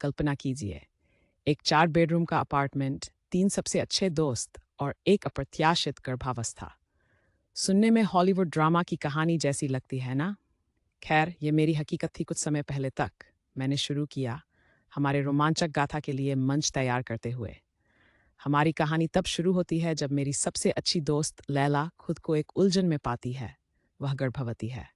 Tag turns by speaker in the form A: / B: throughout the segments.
A: कल्पना कीजिए, एक 4 बेडरूम का अपार्टमेंट, 3 सबसे अच्छे दोस्त और एक अप्रत्याशित गर्भावस्था। सुनने में हॉलीवुड ड्रामा की कहानी जैसी लगती है ना? खैर, ये मेरी हकीकत थी कुछ समय पहले तक। मैंने शुरू किया हमारे रोमांचक गाथा के लिए मंच तैयार करते हुए। हमारी कहानी तब शुरू होती है जब मेरी सबसे अच्छी दोस्त लैला खुद को एक उलझन में पाती है। वह गर्भवती है।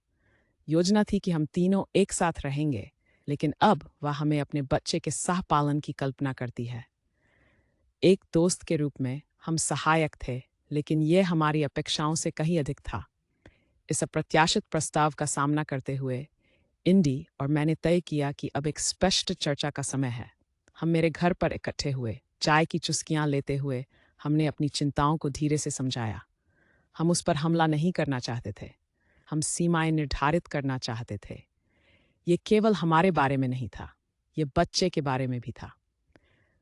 A: योजना थी कि हम तीनों एक साथ रहेंगे, लेकिन अब वह हमें अपने बच्चे के सह पालन की कल्पना करती है। एक दोस्त के रूप में हम सहायक थे, लेकिन यह हमारी अपेक्षाओं से कहीं अधिक था। इस अप्रत्याशित प्रस्ताव का सामना करते हुए इंडी और मैंने तय किया कि अब एक स्पष्ट चर्चा का समय है। हम मेरे घर पर इकट्ठे हुए, चाय की चुस्कियां लेते हुए हमने अपनी चिंताओं को धीरे से समझाया। हम उस पर हमला नहीं करना चाहते थे, हम सीमाएं निर्धारित करना चाहते थे। ये केवल हमारे बारे में नहीं था, ये बच्चे के बारे में भी था।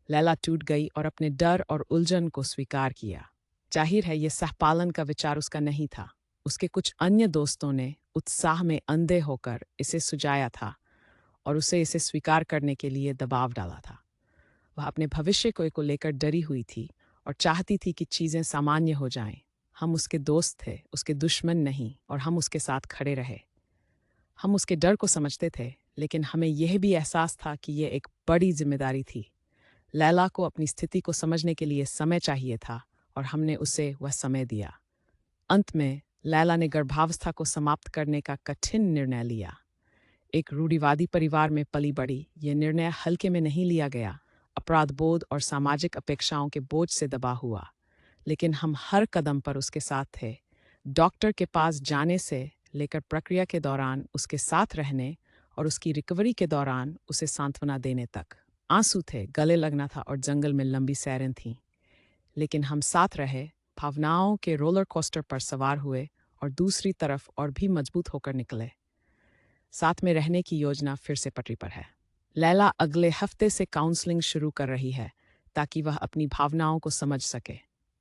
A: लैला टूट गई और अपने डर और उलझन को स्वीकार किया। जाहिर है ये सहपालन का विचार उसका नहीं था। उसके कुछ अन्य दोस्तों ने उत्साह में अंधे होकर इसे सुझाया था और उसे इसे स्वीकार करने के लिए दबाव डाला था। वह अपने भविष्य को लेकर डरी हुई थी और चाहती थी कि चीज़ें सामान्य हो जाएं। हम उसके दोस्त थे, उसके दुश्मन नहीं, और हम उसके साथ खड़े रहे। हम उसके डर को समझते थे, लेकिन हमें यह भी एहसास था कि यह एक बड़ी जिम्मेदारी थी। लैला को अपनी स्थिति को समझने के लिए समय चाहिए था और हमने उसे वह समय दिया। अंत में लैला ने गर्भावस्था को समाप्त करने का कठिन निर्णय लिया। एक रूढ़िवादी परिवार में पली बड़ी, यह निर्णय हल्के में नहीं लिया गया। अपराध बोध और सामाजिक अपेक्षाओं के बोझ से दबा हुआ, लेकिन हम हर कदम पर उसके साथ थे। डॉक्टर के पास जाने से लेकर प्रक्रिया के दौरान उसके साथ रहने और उसकी रिकवरी के दौरान उसे सांत्वना देने तक। आंसू थे, गले लगना था और जंगल में लंबी सैरें थीं, लेकिन हम साथ रहे, भावनाओं के रोलर कोस्टर पर सवार हुए और दूसरी तरफ और भी मजबूत होकर निकले। साथ में रहने की योजना फिर से पटरी पर है। लैला अगले हफ्ते से काउंसलिंग शुरू कर रही है ताकि वह अपनी भावनाओं को समझ सके,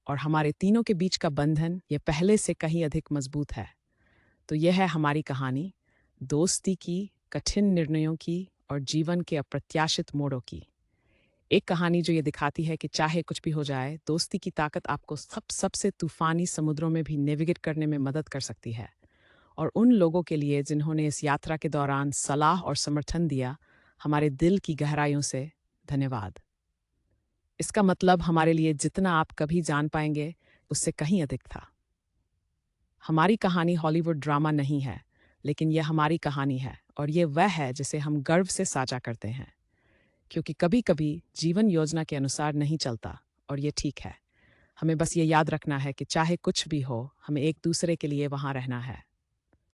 A: और हमारे तीनों के बीच का बंधन ये पहले से कहीं अधिक मजबूत है। तो यह है हमारी कहानी, दोस्ती की, कठिन निर्णयों की और जीवन के अप्रत्याशित मोड़ों की। एक कहानी जो ये दिखाती है कि चाहे कुछ भी हो जाए, दोस्ती की ताकत आपको सबसे तूफानी समुद्रों में भी नेविगेट करने में मदद कर सकती है। और उन लोगों के लिए जिन्होंने इस यात्रा के दौरान सलाह और समर्थन दिया, हमारे दिल की गहराइयों से धन्यवाद। इसका मतलब हमारे लिए जितना आप कभी जान पाएंगे, उससे कहीं अधिक था। हमारी कहानी हॉलीवुड ड्रामा नहीं है, लेकिन यह हमारी कहानी है, और ये वह है जिसे हम गर्व से साझा करते हैं। क्योंकि कभी कभी जीवन योजना के अनुसार नहीं चलता, और ये ठीक है। हमें बस ये याद रखना है कि चाहे कुछ भी हो, हमें एक दूसरे के लिए वहाँ रहना है।